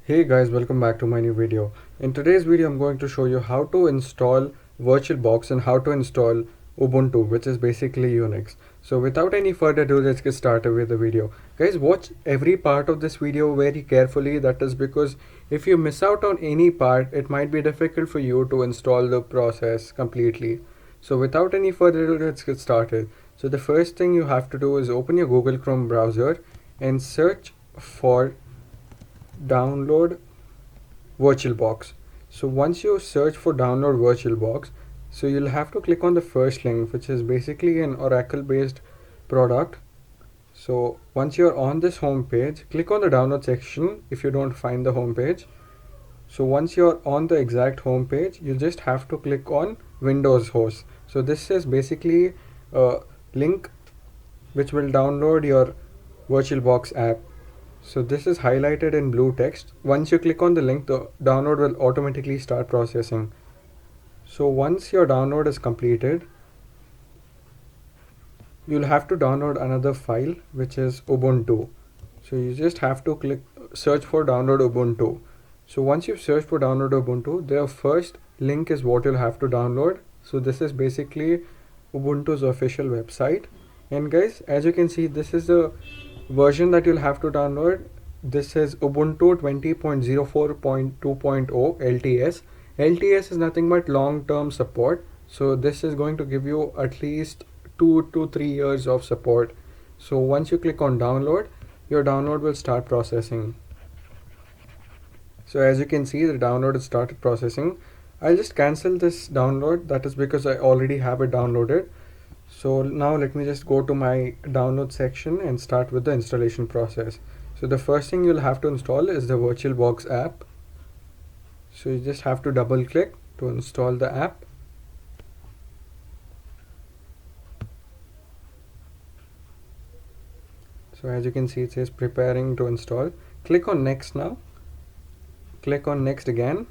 Hey guys, welcome back to my new video. In today's video, I'm going to show you how to install VirtualBox and how to install Ubuntu, which is basically Unix. So without any further ado, let's get started with the video. Guys, watch every part of this video very carefully. That is because if you miss out on any part, it might be difficult for you to install the process completely. So without any further ado, let's get started. So the first thing you have to do is open your Google Chrome browser and search for download VirtualBox. So once you search for download VirtualBox, so you'll have to click on the first link, which is basically an Oracle based product. So once you're on this home page, click on the download section if you don't find the home page. So once you're on the exact home page, you just have to click on Windows host. So this is basically a link which will download your VirtualBox app. So this is highlighted in blue text. Once you click on the link, the download will automatically start processing. So once your download is completed, you'll have to download another file, which is Ubuntu. So you just have to click search for download Ubuntu. So once you've searched for download Ubuntu, the first link is what you'll have to download. So this is basically Ubuntu's official website. And guys, as you can see, this is the version that you'll have to download. This is Ubuntu 20.04.2.0 LTS. LTS is nothing but long-term support. So this is going to give you at least 2 to 3 years of support. So once you click on download, your download will start processing. So as you can see, the download has started processing. I'll just cancel this download. That is because I already have it downloaded. So now let me just go to my download section and start with the installation process. So the first thing you'll have to install is the VirtualBox app. So you just have to double click to install the app. So as you can see, it says preparing to install. Click on next now. Click on next again.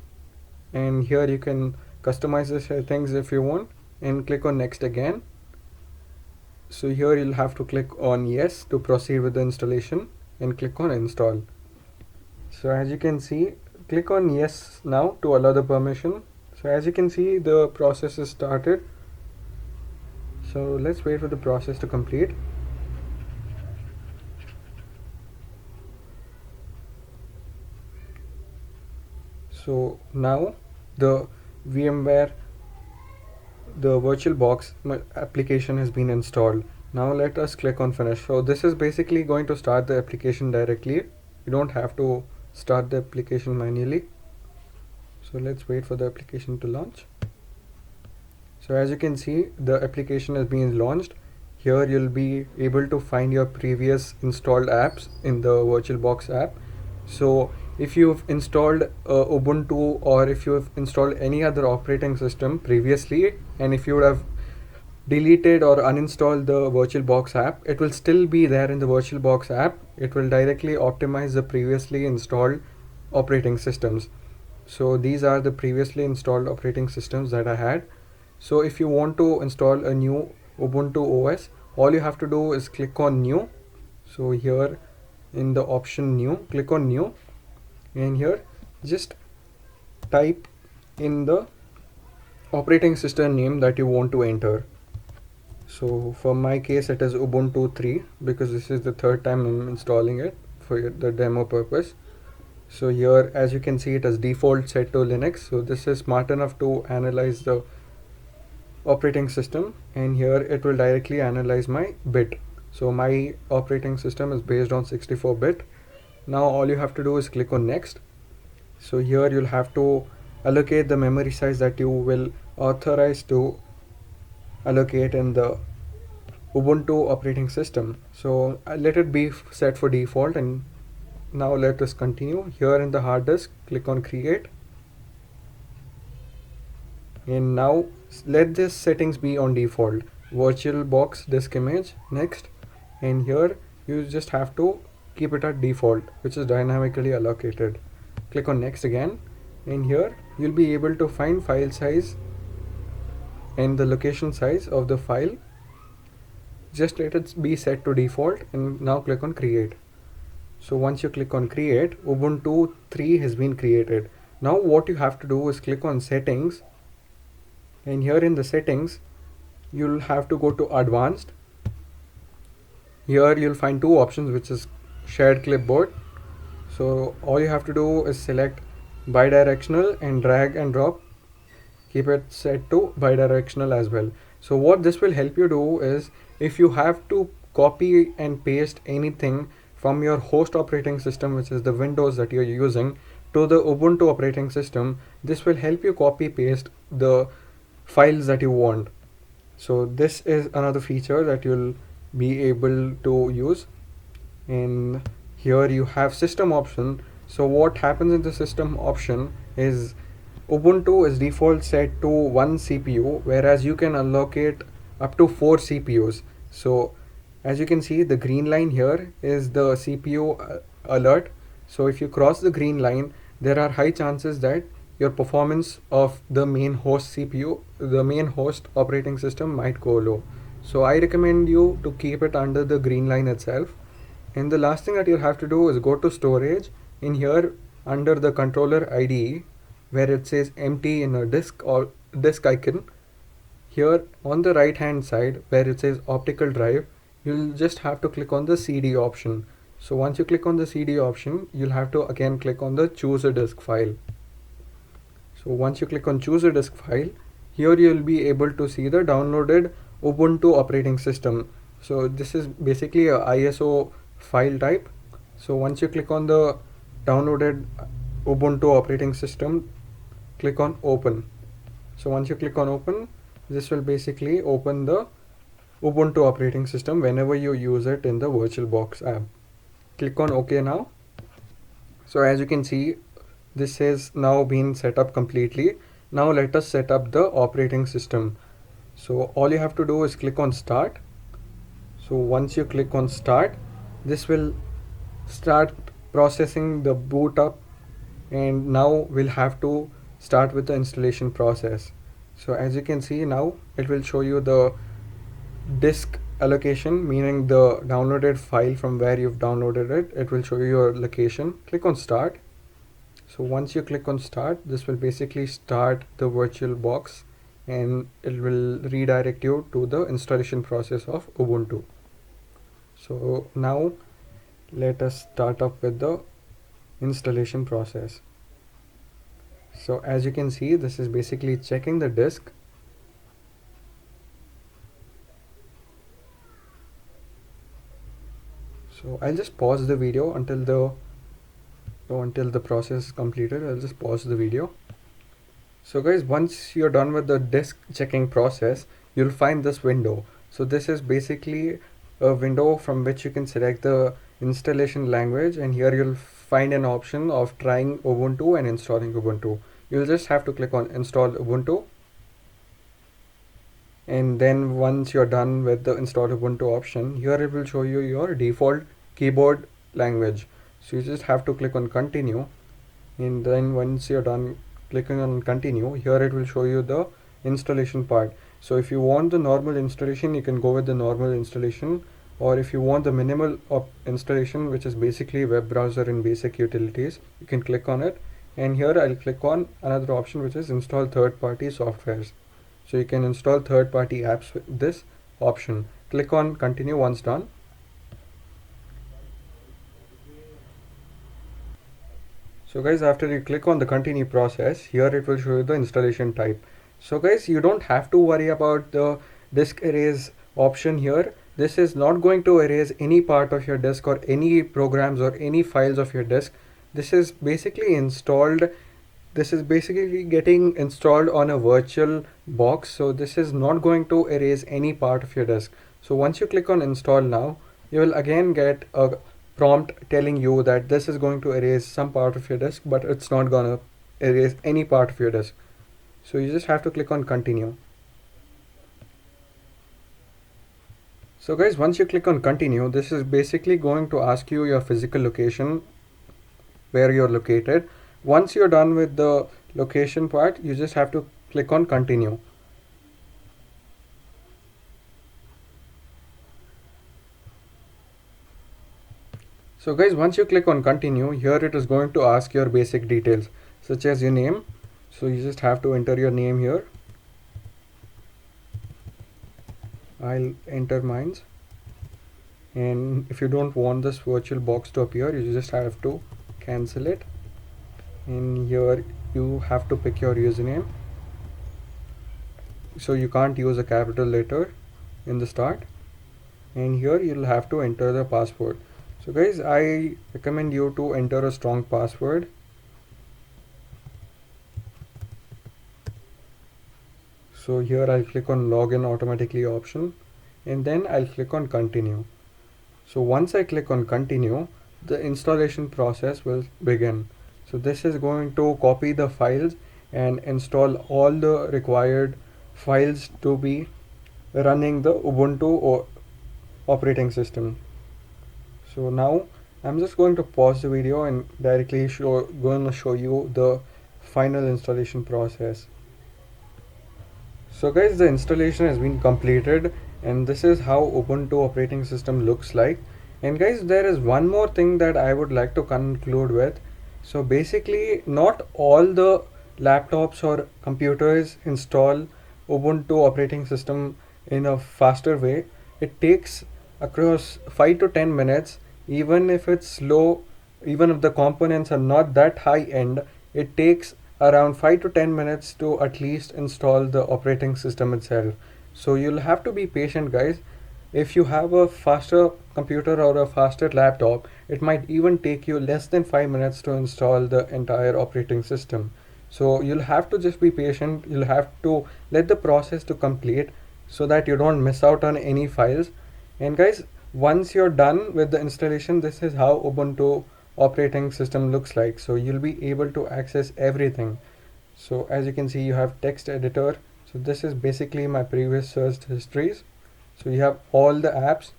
And here you can customize the settings if you want. And click on next again. So here you'll have to click on yes to proceed with the installation and click on install. So as you can see, click on yes now to allow the permission. So as you can see, the process is started. So let's wait for the process to complete. So now the VMware, the VirtualBox application has been installed. Now let us click on finish. So this is basically going to start the application directly. You don't have to start the application manually. So let's wait for the application to launch. So as you can see, the application has been launched. Here you'll be able to find your previous installed apps in the VirtualBox app. So if you've installed Ubuntu, or if you have installed any other operating system previously, and if you would have deleted or uninstalled the VirtualBox app, it will still be there in the VirtualBox app. It will directly optimize the previously installed operating systems. So these are the previously installed operating systems that I had. So if you want to install a new Ubuntu OS, all you have to do is click on new. So here in the option new, click on new, and here just type in the operating system name that you want to enter. So for my case, it is Ubuntu 3 because this is the third time I'm installing it for the demo purpose. So here, as you can see, it has default set to Linux. So this is smart enough to analyze the operating system, and here it will directly analyze my bit. So my operating system is based on 64-bit. Now all you have to do is click on next. So here you'll have to allocate the memory size that you will authorize to allocate in the Ubuntu operating system. So let it be set for default, and now let us continue. Here in the hard disk, click on create, and now let this settings be on default. VirtualBox disk image, next, and here you just have to keep it at default, which is dynamically allocated. Click on next again, and here you'll be able to find file size and the location size of the file. Just let it be set to default, and now click on create. So once you click on create, Ubuntu 3 has been created. Now what you have to do is click on settings, and here in the settings you'll have to go to advanced. Here you'll find two options, which is shared clipboard. So all you have to do is select bidirectional and drag and drop. Keep it set to bidirectional as well. So what this will help you do is, if you have to copy and paste anything from your host operating system, which is the Windows that you're using, to the Ubuntu operating system, this will help you copy paste the files that you want. So this is another feature that you'll be able to use. And here you have system option. So what happens in the system option is, Ubuntu is default set to one CPU, whereas you can allocate up to 4 CPUs. So as you can see, the green line here is the CPU alert. So if you cross the green line, there are high chances that your performance of the main host CPU, the main host operating system, might go low. So I recommend you to keep it under the green line itself. And the last thing that you'll have to do is go to storage. In here, under the controller IDE, where it says empty in a disk or disk icon, here on the right hand side where it says optical drive, you'll just have to click on the CD option. So once you click on the CD option, you'll have to again click on the choose a disk file. So once you click on choose a disk file, here you'll be able to see the downloaded Ubuntu operating system. So this is basically a ISO file type. So once you click on the downloaded Ubuntu operating system, click on open. So once you click on open, this will basically open the Ubuntu operating system whenever you use it in the VirtualBox app. Click on OK now. So as you can see, this has now been set up completely. Now let us set up the operating system. So all you have to do is click on start. So once you click on start, this will start processing the boot up, and now we'll have to start with the installation process. So as you can see, now it will show you the disk allocation, meaning the downloaded file from where you've downloaded it. It will show you your location. Click on start. So once you click on start, this will basically start the VirtualBox, and it will redirect you to the installation process of Ubuntu. So now let us start up with the installation process. So as you can see, this is basically checking the disk. So I'll just pause the video until the process is completed. I'll just pause the video. So guys, once you're done with the disk checking process, you'll find this window. So this is basically a window from which you can select the installation language, and here you'll find an option of trying Ubuntu and installing Ubuntu. You'll just have to click on install Ubuntu, and then once you're done with the install Ubuntu option, here it will show you your default keyboard language. So you just have to click on continue, and then once you're done clicking on continue, here it will show you the installation part. So if you want the normal installation, you can go with the normal installation, or if you want the minimal installation, which is basically web browser and basic utilities, you can click on it. And here I'll click on another option, which is install third-party softwares. So you can install third-party apps with this option. Click on continue once done. So guys, after you click on the continue process, here it will show you the installation type. So guys, you don't have to worry about the disk erase option here. This is not going to erase any part of your disk or any programs or any files of your disk. This is basically getting installed on a virtual box. So this is not going to erase any part of your disk. So once you click on install now, you will again get a prompt telling you that this is going to erase some part of your disk, but it's not gonna erase any part of your disk. So you just have to click on continue. So guys, once you click on continue, this is basically going to ask you your physical location, where you're located. Once you're done with the location part, you just have to click on continue. So guys, once you click on continue, here it is going to ask your basic details such as your name. So you just have to enter your name here. I'll enter mine. And if you don't want this virtual box to appear, you just have to cancel it. And here you have to pick your username. So you can't use a capital letter in the start. And here you'll have to enter the password. So guys, I recommend you to enter a strong password. So here I'll click on login automatically option, and then I'll click on continue. So once I click on continue, the installation process will begin. So this is going to copy the files and install all the required files to be running the Ubuntu or operating system. So now I'm just going to pause the video and directly going to show you the final installation process. So guys, the installation has been completed, and this is how Ubuntu operating system looks like. And guys, there is one more thing that I would like to conclude with. So basically, not all the laptops or computers install Ubuntu operating system in a faster way. It takes across 5 to 10 minutes, even if it's slow, even if the components are not that high end. It takes around 5 to 10 minutes to at least install the operating system itself. So you'll have to be patient, guys. If you have a faster computer or a faster laptop, it might even take you less than 5 minutes to install the entire operating system. So you'll have to just be patient. You'll have to let the process to complete so that you don't miss out on any files. And guys, once you're done with the installation, this is how Ubuntu operating system looks like. So you'll be able to access everything. So as you can see, you have text editor. So this is basically my previous search histories. So you have all the apps.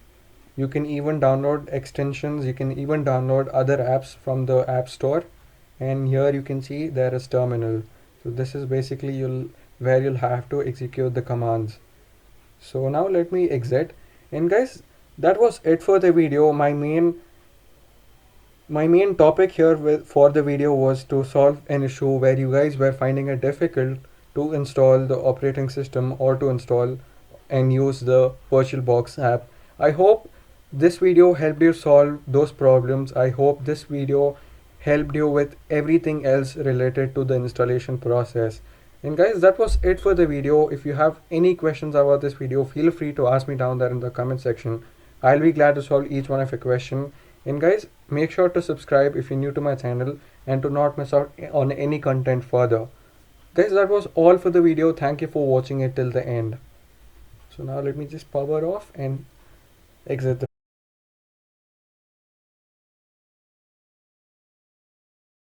You can even download extensions. You can even download other apps from the app store. And here you can see there is terminal. So this is basically where you'll have to execute the commands. So now let me exit. And guys, that was it for the video. My main topic here for the video was to solve an issue where you guys were finding it difficult to install the operating system or to install and use the VirtualBox app. I hope this video helped you solve those problems. I hope this video helped you with everything else related to the installation process. And guys, that was it for the video. If you have any questions about this video, feel free to ask me down there in the comment section. I'll be glad to solve each one of your questions. And guys, make sure to subscribe if you're new to my channel and to not miss out on any content further. Guys, that was all for the video. Thank you for watching it till the end. So now let me just power off and exit the